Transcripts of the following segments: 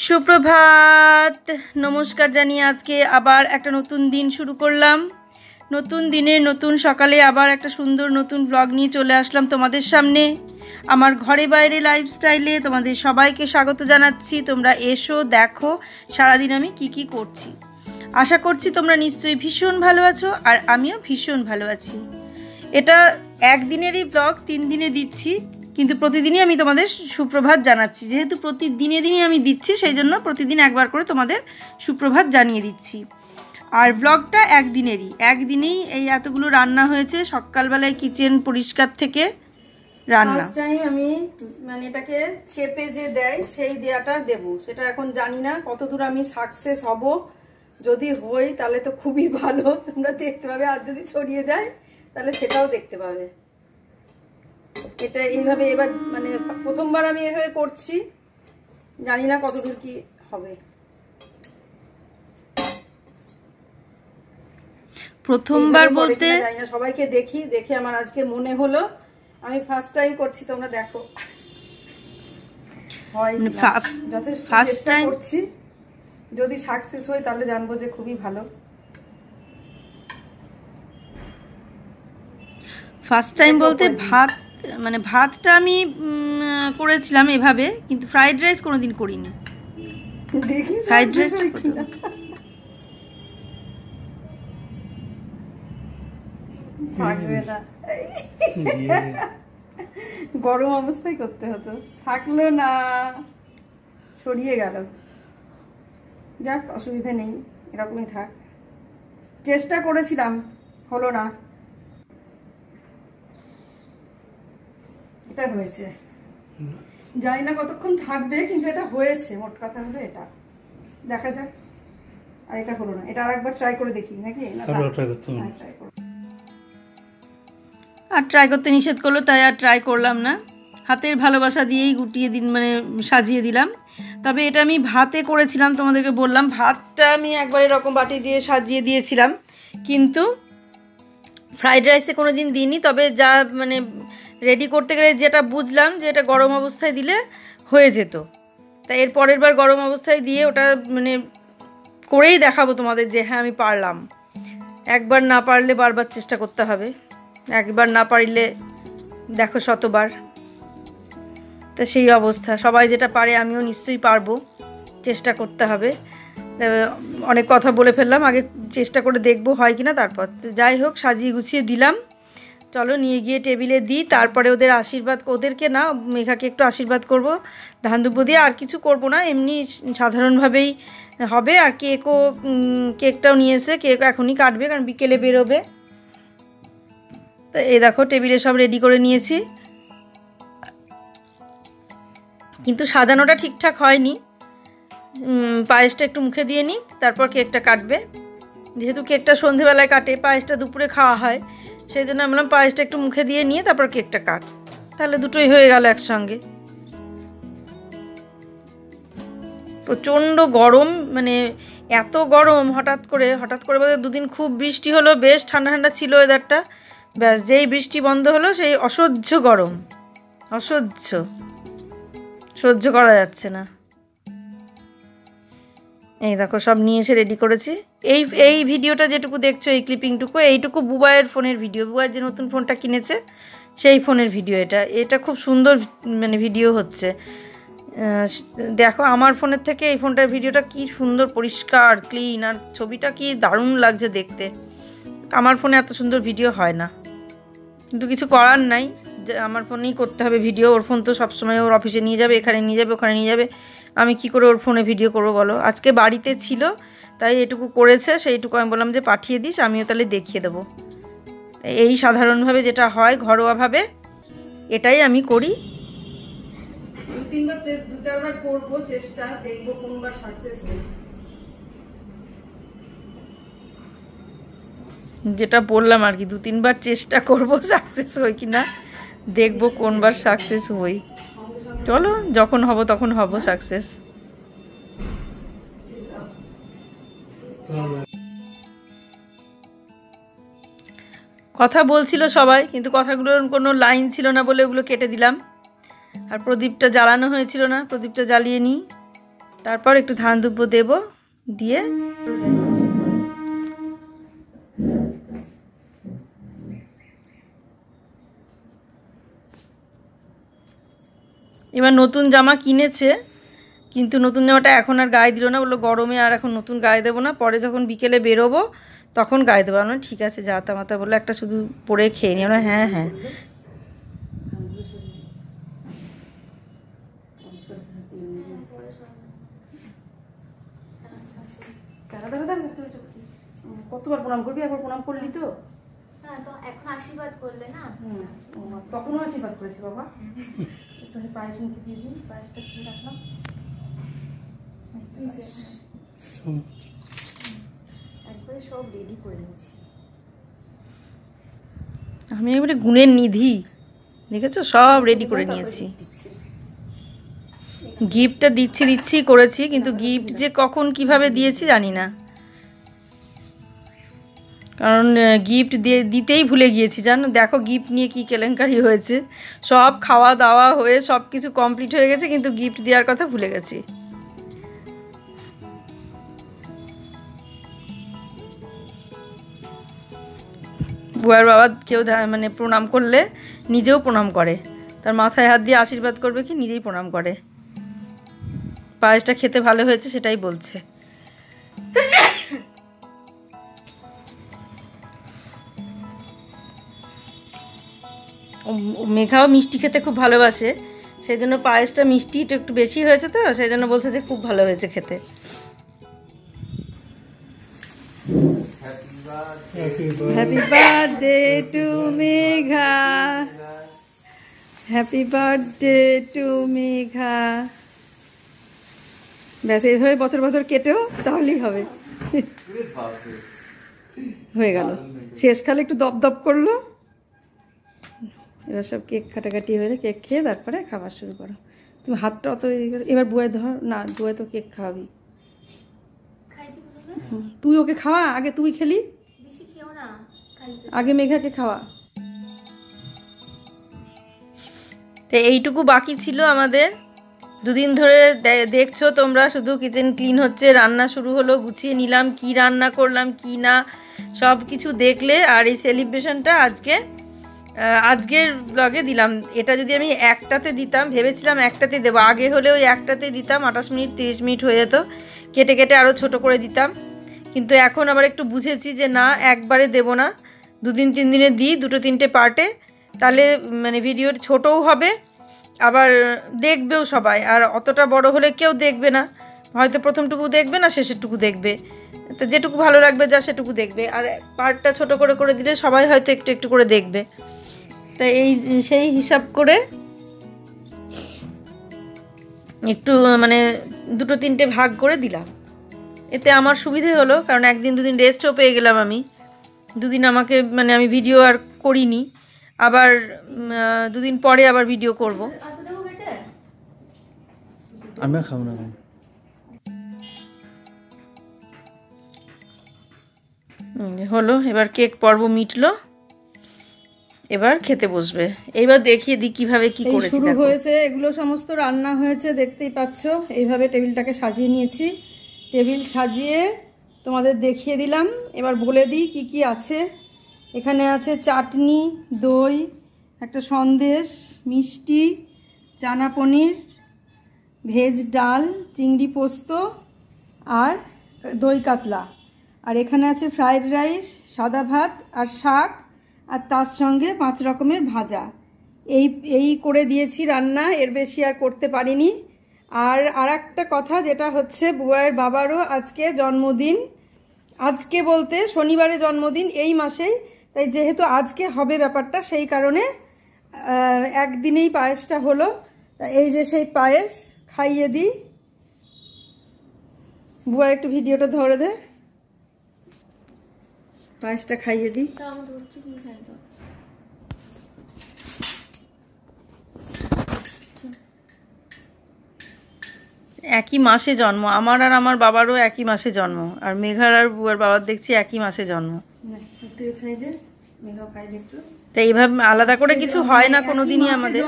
সুপ্রভাত, নমস্কার জানিয়ে আজকে আবার একটা নতুন দিন শুরু করলাম। নতুন দিনে নতুন সকালে আবার একটা সুন্দর নতুন ব্লগ নিয়ে চলে আসলাম তোমাদের সামনে। আমার ঘরে বাইরে লাইফস্টাইলে তোমাদের সবাইকে স্বাগত জানাচ্ছি। তোমরা এসো, দেখো সারাদিন আমি কি করছি। আশা করছি তোমরা নিশ্চয়ই ভীষণ ভালো আছো, আর আমিও ভীষণ ভালো আছি। এটা একদিনেরই ব্লগ, 3 দিনে দিচ্ছি, কিন্তু প্রতিদিনই আমি তোমাদের সুপ্রভাত জানাচ্ছি। যেহেতু প্রতিদিনই আমি দিচ্ছি, সেই জন্য প্রতিদিন একবার করে তোমাদের সুপ্রভাত জানিয়ে দিচ্ছি। আর ব্লগটা একদিনেই এই এতগুলো রান্না হয়েছে। সকালবেলায় কিচেন পরিষ্কার থেকে রান্না টাইম আমি এটাকে চেপে যে দেয় সেই দেয়াটা দেব, সেটা এখন জানি না কতদূর আমি সাকসেস হব। যদি হই তাহলে তো খুবই ভালো, তোমরা দেখতে পাবে, আর যদি ছড়িয়ে যায় তাহলে সেটাও দেখতে পাবে। এটা এইভাবে এবার প্রথমবার আমি এভাবে করছি, জানি না কতদূর কি হবে। প্রথমবার বলতে জানি না, সবাইকে দেখে আমার আজকে মনে হলো আমি ফার্স্ট টাইম করছি। তোমরা দেখো, যথেষ্ট চেষ্টা করছি, যদি সাকসেস হয় তাহলে জানবো যে খুবই ভালো। ফার্স্ট টাইম বলতে ভাতটা আমি করেছিলাম এভাবে, কিন্তু ফ্রাইড রাইস কোনোদিন করিনি। ফ্রাইড রাইসটা গরম অবস্থায় করতে হতো, থাকলো না, ছড়িয়ে গেল। যাক, অসুবিধা নেই, এরকমই থাক। চেষ্টা করেছিলাম, হলো না। এটা হয়েছে, জানি না কতক্ষণ থাকবে, কিন্তু এটা হয়েছে। মোট কথা হলো এটা, দেখা যাক। আর এটা হলো না, এটা আরেকবার ট্রাই করে দেখি নাকি। আর ট্রাই করতে নিষেধ করলো, তাই আর ট্রাই করলাম না। হাতের ভালোবাসা দিয়েই গুটিয়ে সাজিয়ে দিলাম। তবে এটা আমি ভাতে করেছিলাম, তোমাদেরকে বললাম। ভাতটা আমি একবার এরকম বাটি দিয়ে সাজিয়ে দিয়েছিলাম, কিন্তু ফ্রাইড রাইসে কোনো দিন দিইনি। তবে যা রেডি করতে গেলে যেটা বুঝলাম যে এটা গরম অবস্থায় দিলে হয়ে যেত, তাই এর পরের বার গরম অবস্থায় দিয়ে ওটা করেই দেখাবো তোমাদের যে হ্যাঁ আমি পারলাম। একবার না পারলে বারবার চেষ্টা করতে হবে, একবার না পারলে দেখো শতবার। তা সেই অবস্থা, সবাই যেটা পারে আমিও নিশ্চয়ই পারবো, চেষ্টা করতে হবে। অনেক কথা বলে ফেললাম, আগে চেষ্টা করে দেখবো হয় কিনা, তারপর। যাই হোক, সাজিয়ে গুছিয়ে দিলাম। চলো নিয়ে গিয়ে টেবিলে দিই, তারপরে ওদের আশীর্বাদ, ওদেরকে না, মেঘাকে একটু আশীর্বাদ করব ধান দুব্বো দিয়ে। আর কিছু করব না, এমনি সাধারণভাবেই হবে। আর কেকটাও নিয়ে এসে কেক এখনই কাটবে, কারণ বিকেলে বেরোবে। তো এই দেখো টেবিলে সব রেডি করে নিয়েছি, কিন্তু সাজানোটা ঠিকঠাক হয়নি। পায়েসটা একটু মুখে দিয়ে নিই, তারপর কেকটা কাটবে। যেহেতু কেকটা সন্ধেবেলায় কাটে, পায়েসটা দুপুরে খাওয়া হয়, সেই জন্য আমি বললাম পায়েসটা একটু মুখে দিয়ে নিয়ে তারপর কেকটা কাট, তাহলে দুটোই হয়ে গেল একসঙ্গে। প্রচণ্ড গরম, এত গরম, হঠাৎ করে বলতে 2 দিন খুব বৃষ্টি হলো, বেশ ঠান্ডা ঠান্ডা ছিল ওয়েদারটা। ব্যাস, যেই বৃষ্টি বন্ধ হলো সেই অসহ্য গরম, সহ্য করা যাচ্ছে না। এই দেখো সব নিয়ে এসে রেডি করেছি। এই ভিডিওটা যেটুকু দেখছো, এই ক্লিপিংটুকু, এইটুকু বুবাইয়ের ফোনের ভিডিও। বুবাই যে নতুন ফোনটা কিনেছে সেই ফোনের ভিডিও। এটা খুব সুন্দর ভিডিও হচ্ছে। দেখো আমার ফোনের থেকে এই ফোনটার ভিডিওটা কি সুন্দর, পরিষ্কার, ক্লিন, আর ছবিটা কি দারুণ লাগছে দেখতে। আমার ফোনে এত সুন্দর ভিডিও হয় না, কিন্তু কিছু করার নাই, যে আমার ফোনেই করতে হবে ভিডিও। ওর ফোন তো সবসময় ওর অফিসে নিয়ে যাবে, এখানে নিয়ে যাবে, ওখানে নিয়ে যাবে। আমি কি করে ওর ফোনে ভিডিও করবো বলো। আজকে বাড়িতে ছিল, তাই এটুকু করেছে, সেইটুকু আমি বললাম যে পাঠিয়ে দিস, আমিও তাহলে দেখিয়ে দেবো। এই সাধারণভাবে যেটা হয় ঘরোয়াভাবে, এটাই আমি করি। 2-3বার করবো চেষ্টা, দেখবো কোনবার সাকসেস হই। যেটা বললাম আর কি, 2-3বার চেষ্টা করবো, সাকসেস হই কিনা দেখবো, কোনবার সাকসেস হই। চলো, যখন হব তখন হব সাকসেস। কথা বলছিল সবাই, কিন্তু কথাগুলোর কোনো লাইন ছিল না বলে ওগুলো কেটে দিলাম। আর প্রদীপটা জ্বালানো হয়েছিল না, প্রদীপটা জ্বালিয়ে নিই, তারপর একটু ধান দুব্য দেব, দিয়ে এবার নতুন জামা কিনেছে, কিন্তু নতুন জামাটা এখন আর গায়ে দিল না, বললো গরমে আর এখন নতুন গায়ে দেবো না, পরে যখন বিকেলে বেরোবো তখন গায়ে দেবো। আমরা ঠিক আছে যা তা মাতা বললো, একটা শুধু পরে খেয়ে নিই। আমরা হ্যাঁ হ্যাঁ। কতবার প্রণাম করবি? একবার প্রণাম করলি তো? এখন আশীর্বাদ করলে না? তখনও আশীর্বাদ করেছি বাবা। একটু পায়েস মুখে দিয়ে দিই, পায়েসটা খেয়ে রাখলাম। একবারে সব রেডি করে নিয়েছি আমি, একবারে গুণের নিধি, দেখেছো? সব রেডি করে নিয়েছি। গিফটটা দিচ্ছি করেছি, কিন্তু গিফট যে কখন কিভাবে দিয়েছি জানি না, কারণ গিফট দিতেই ভুলে গিয়েছি জানো। দেখো গিফট নিয়ে কি কেলেঙ্কারি হয়েছে, সব খাওয়া দাওয়া হয়ে সব কিছু কমপ্লিট হয়ে গেছে, কিন্তু গিফট দেওয়ার কথা ভুলে গেছি। বুয়ার বাবা কেউ মানে প্রণাম করলে নিজেও প্রণাম করে, তার মাথায় হাত দিয়ে আশীর্বাদ করবে কি নিজেই প্রণাম করে। পায়েসটা খেতে ভালো হয়েছে সেটাই বলছে। মেঘাও মিষ্টি খেতে খুব ভালোবাসে, সেই জন্য পায়েসটা মিষ্টিটা একটু বেশি হয়েছে, তো সেই জন্য বলছে যে খুব ভালো হয়েছে খেতে। Happy birthday to Megha, happy birthday to Megha. ব্যাস এইভাবে বছর বছর কেটেও তাহলেই হবে। হয়ে গেল, শেষকালে একটু দপদপ করলো। এবার সব কেক কাটাকাটি হয়ে কেক খেয়ে তারপরে খাবার শুরু করো। তুমি হাতটা অত এবার বুয়ে ধর না, বুয়ে তো কেক খাওয়াবি। তুই ওকে খাওয়া, আগে তুই খেলি, আগে মেঘাকে খাওয়া। তো এইটুকু বাকি ছিল আমাদের। দুদিন ধরে দেখছো তোমরা, শুধু কিচেন ক্লিন হচ্ছে, রান্না শুরু হলো, গুছিয়ে নিলাম, কি রান্না করলাম কি না সব কিছু দেখলে। আর এই সেলিব্রেশনটা আজকের ব্লগে দিলাম। এটা যদি আমি একটাতে দিতাম, ভেবেছিলাম একটাতে দেবো, আগে হলে ওই একটাতে দিতাম, 28 মিনিট 30 মিনিট হয়ে যেত, কেটে কেটে আরও ছোট করে দিতাম। কিন্তু এখন আবার একটু বুঝেছি যে না, একবারে দেব না, 2 দিন 3 দিনে দিই, 2-3টে পার্টে, তাহলে মানে ভিডিওর ছোটও হবে, আবার দেখবেও সবাই। আর অতটা বড় হলে কেউ দেখবে না, হয়তো প্রথমটুকু দেখবে না, শেষেরটুকু দেখবে, তো যেটুকু ভালো লাগবে যা সেটুকু দেখবে। আর পার্টটা ছোট করে করে দিলে সবাই হয়তো একটু একটু করে দেখবে। তাই সেই হিসাব করে একটু মানে 2-3টে ভাগ করে দিলাম। এতে আমার সুবিধে হলো, কারণ 1 দিন 2 দিন রেস্টও পেয়ে গেলাম আমি। 2 দিন আমাকে মানে আমি ভিডিও আর করিনি, আবার 2 দিন পরে আবার ভিডিও করব। আমি খাবো না। হলো, এবার কেক পর্ব মিটলো, এবার খেতে বসবে। এইবার দেখিয়ে দিই কিভাবে কি করেছি। শুরু হয়েছে, এগুলো সমস্ত রান্না হয়েছে, দেখতেই পাচ্ছ। এইভাবে টেবিলটাকে সাজিয়ে নিয়েছি, টেবিল সাজিয়ে তোমাদের দেখিয়ে দিলাম। এবার বলে দিই কি কি আছে। এখানে আছে চাটনি, দই, একটা সন্দেশ, মিষ্টি, চানা পনির, ভেজ ডাল, চিংড়ি পোস্ত আর দই কাতলা। আর এখানে আছে ফ্রাইড রাইস, সাদা ভাত আর শাক, আর তার সঙ্গে 5 রকমের ভাজা। এই করে দিয়েছি রান্না, এর বেশি আর করতে পারিনি। আর একটা কথা, যেটা হচ্ছে বুয়াইয়ের বাবারও আজকে জন্মদিন। আজকে বলতে শনিবারে জন্মদিন, এই মাসেই। তাই যেহেতু আজকে হবে ব্যাপারটা, সেই কারণে একদিনেই পায়েসটা হলো। এই যে সেই পায়েস, খাইয়ে দিই। বুয়া একটু ভিডিওটা ধরে দে, পায়েসটা খাইয়ে দিই। একই মাসে জন্ম আমার, আর আমার বাবারও একই মাসে জন্ম, আর মেঘার আর বুয়ার বাবার দেখছি একই মাসে জন্ম। তো এইভাবে আলাদা করে কিছু হয় না কোনোদিনই আমাদের।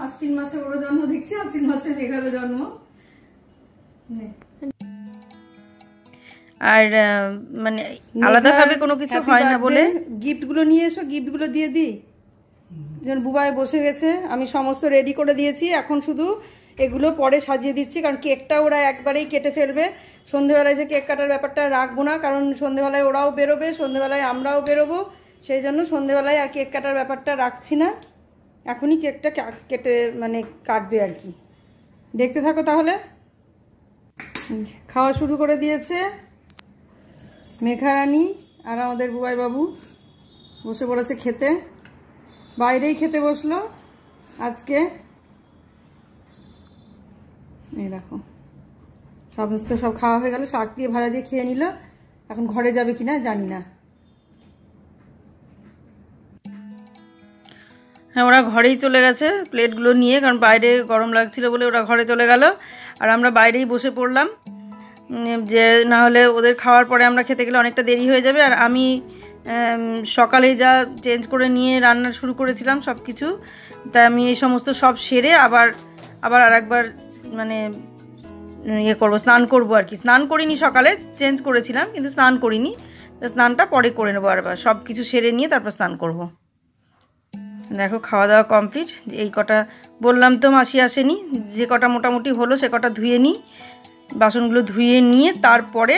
আশ্বিন মাসে ওরও জন্ম দেখছি, আশ্বিন মাসে মেঘারও জন্ম। আর মানে আলাদাভাবে কোনো কিছু হয় না বলে গিফটগুলো নিয়ে এসো, গিফটগুলো দিয়ে দিই। যেমন বুবাই বসে গেছে, আমি সমস্ত রেডি করে দিয়েছি, এখন শুধু এগুলো পরে সাজিয়ে দিচ্ছি, কারণ কেকটা ওরা একবারেই কেটে ফেলবে। সন্ধেবেলায় যে কেক কাটার ব্যাপারটা রাখবো না, কারণ সন্ধেবেলায় ওরাও বেরোবে, সন্ধেবেলায় আমরাও বেরোবো, সেই জন্য সন্ধেবেলায় আর কেক কাটার ব্যাপারটা রাখছি না, এখনই কেকটা কেটে মানে কাটবে আর কি। দেখতে থাকো তাহলে। খাওয়া শুরু করে দিয়েছে মেঘারানী, আর আমাদের বুবাই বাবু বসে পড়েছে খেতে, বাইরেই খেতে বসলো আজকে। এই দেখো সমস্ত সব খাওয়া হয়ে গেল, শাক দিয়ে ভাজা দিয়ে খেয়ে নিল, এখন ঘরে যাবে কিনা জানি না। হ্যাঁ, ওরা ঘরেই চলে গেছে প্লেটগুলো নিয়ে, কারণ বাইরে গরম লাগছিল বলে ওরা ঘরে চলে গেল, আর আমরা বাইরেই বসে পড়লাম, যে না হলে ওদের খাওয়ার পরে আমরা খেতে গেলে অনেকটা দেরি হয়ে যাবে। আর আমি সকালে যা চেঞ্জ করে নিয়ে রান্না শুরু করেছিলাম সব কিছু, তাই আমি এই সমস্ত সব সেরে আবার আর একবার মানে ইয়ে করবো, স্নান করবো আর কি। স্নান করিনি, সকালে চেঞ্জ করেছিলাম কিন্তু স্নান করিনি, তো স্নানটা পরে করে নেবো, আবার সব কিছু সেরে নিয়ে তারপর স্নান করব। দেখো খাওয়া দাওয়া কমপ্লিট। এই কটা বললাম তো মাসি আসেনি, যে কটা মোটামুটি হলো সে কটা ধুয়ে নিই, বাসনগুলো ধুয়ে নিয়ে তারপরে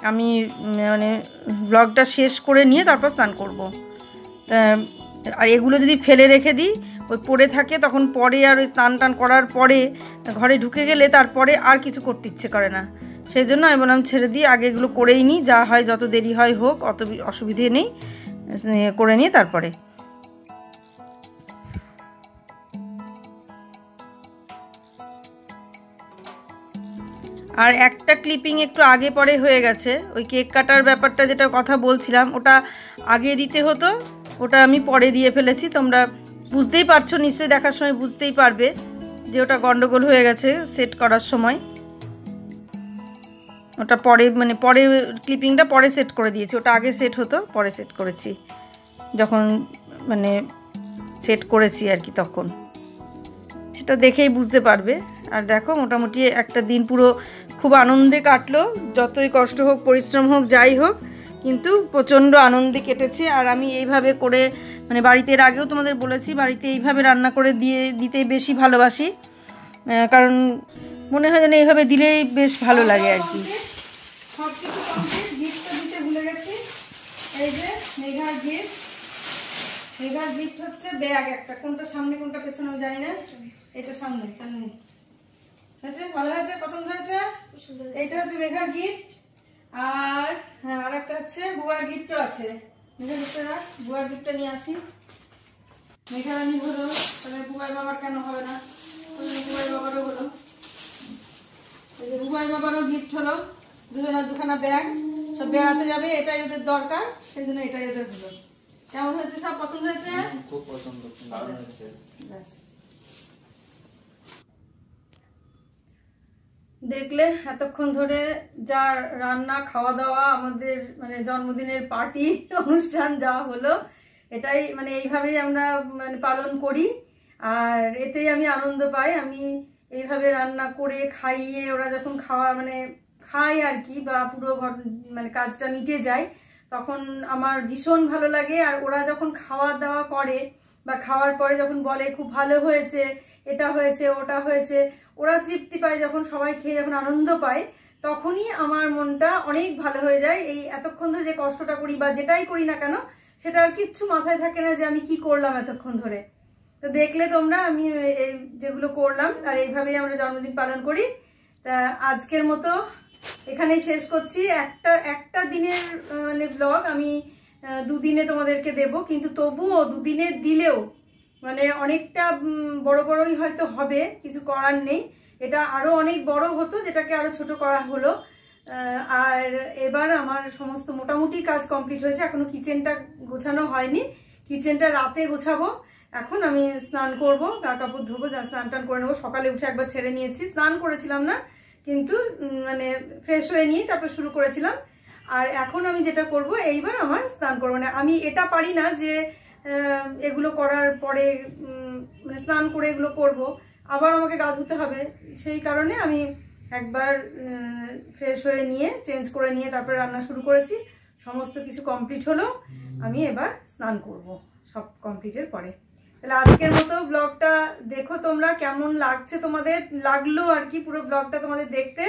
আমি মানে ব্লগটা শেষ করে নিয়ে তারপর স্নান করব। আর এগুলো যদি ফেলে রেখে দিই ওই পড়ে থাকে, তখন পরে আর ওই স্নান টান করার পরে ঘরে ঢুকে গেলে তারপরে আর কিছু করতে ইচ্ছে করে না, সেই জন্য আমি বললাম ছেড়ে দিই, আগে এগুলো করেই নিই, যা হয় যত দেরি হয় হোক, অত অসুবিধে নেই, করে নিয়ে তারপরে। আর একটা ক্লিপিং একটু আগে পরে হয়ে গেছে, ওই কেক কাটার ব্যাপারটা যেটা কথা বলছিলাম ওটা আগে দিতে হতো, ওটা আমি পরে দিয়ে ফেলেছি। তোমরা বুঝতেই পারছো নিশ্চয়ই, দেখার সময় বুঝতেই পারবে যে ওটা গন্ডগোল হয়ে গেছে সেট করার সময়, ওটা পরে মানে পরে ক্লিপিংটা পরে সেট করে দিয়েছি, ওটা আগে সেট হতো পরে সেট করেছি, যখন মানে সেট করেছি আর কি তখন, সেটা দেখেই বুঝতে পারবে। আর দেখো মোটামুটি একটা দিন পুরো খুব আনন্দে কাটলো, যতই কষ্ট হোক পরিশ্রম হোক যাই হোক, কিন্তু প্রচণ্ড আনন্দে কেটেছে। আর আমি এইভাবে করে মানে বাড়িতে এর আগেও তোমাদের বলেছি, বাড়িতে এইভাবে রান্না করে দিতে বেশি ভালোবাসি, কারণ মনে হয় যেন এইভাবে দিলেই বেশ ভালো লাগে আর কি। সব কিছু কমপ্লিট, গিফটটা দিতে ভুলে গেছি, এই যে মেঘার গিফট। মেঘার গিফট হচ্ছে ব্যাগ একটা, কোনটা সামনে কোনটা পেছনে আমি জানি না, এটা সামনে, হয়েছে ভালো হয়েছে, পছন্দ হয়েছে। এটা হচ্ছে মেঘার গিফট, আর হ্যাঁ আর একটা হচ্ছে বুয়ার গিফটও আছে। মেঘার গিফটটা রাখ, বুয়ার গিফটটা নিয়ে আসি। মেঘারানি হলো, তবে বুবাই বাবার কেন হবে না, বুবাই বাবারও হলো, এই যে বুবাই বাবারও গিফট হলো, দুজনের দুখানা ব্যাগ, সব বেড়াতে যাবে, এটাই ওদের দরকার, সেই জন্য এটাই ওদের হলো। কেমন হয়েছে, সব পছন্দ হয়েছে? খুব পছন্দ, ভালো হয়েছে। দেখলে এতক্ষণ ধরে যা রান্না খাওয়া দাওয়া, আমাদের মানে জন্মদিনের পার্টি অনুষ্ঠান যা হলো, এটাই মানে এইভাবেই আমরা মানে পালন করি, আর এতেই আমি আনন্দ পাই। আমি এইভাবে রান্না করে খাইয়ে ওরা যখন মানে খাই আর কি, বা পুরো মানে কাজটা মিটে যায়, তখন আমার ভীষণ ভালো লাগে। আর ওরা যখন খাওয়া দাওয়া করে বা খাওয়ার পরে যখন বলে খুব ভালো হয়েছে, এটা হয়েছে ওটা হয়েছে, ওরা তৃপ্তি পায়, যখন সবাই খেয়ে যখন আনন্দ পায়, তখনই আমার মনটা অনেক ভালো হয়ে যায়। এই এতক্ষণ ধরে যে কষ্টটা করি বা যেটাই করি না কেন, সেটা আর কিচ্ছু মাথায় থাকে না যে আমি কি করলাম এতক্ষণ ধরে। তো দেখলে তোমরা আমি যেগুলো করলাম, আর এইভাবেই আমরা জন্মদিন পালন করি। তা আজকের মতো এখানেই শেষ করছি। একটা দিনের মানে ব্লগ আমি দুদিনে তোমাদেরকে দেব, কিন্তু তবুও দুদিনে দিলেও মানে অনেকটা বড়ই হয়তো হবে, কিছু করার নেই। এটা আরো অনেক বড় হতো, যেটাকে আরো ছোট করা হলো। আর এবার আমার সমস্ত মোটামুটি কাজ কমপ্লিট হয়েছে, এখনো কিচেনটা গোছানো হয়নি, কিচেনটা রাতে গোছাবো। এখন আমি স্নান করবো, গা কাপড় ধোবো, যা স্নান টান করে নেবো। সকালে উঠে একবার ছেড়ে নিয়েছি, স্নান করেছিলাম না, কিন্তু মানে ফ্রেশ হয়ে নিয়ে তারপর শুরু করেছিলাম। আর এখন আমি যেটা করব, এইবার আমার স্নান করবো না। আমি এটা পারি না যে এগুলো করার পরে মানে স্নান করে এগুলো করব, আবার আমাকে গা ধুতে হবে, সেই কারণে আমি একবার ফ্রেশ হয়ে নিয়ে চেঞ্জ করে নিয়ে তারপরে রান্না শুরু করেছি। সমস্ত কিছু কমপ্লিট হলো, আমি এবার স্নান করব সব কমপ্লিটের পরে। তাহলে আজকের মতো ব্লগটা দেখো তোমরা, কেমন লাগছে তোমাদের, লাগলো আর কি পুরো ব্লগটা তোমাদের দেখতে।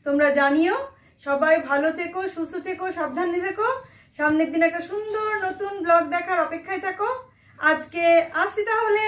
তোমরা জানিও। সবাই ভালো থেকো, সুস্থ থেকো, সাবধানে থেকো। সামনের দিন একটা সুন্দর নতুন ব্লগ দেখার অপেক্ষায় থাকো। আজকে আসছি তাহলে।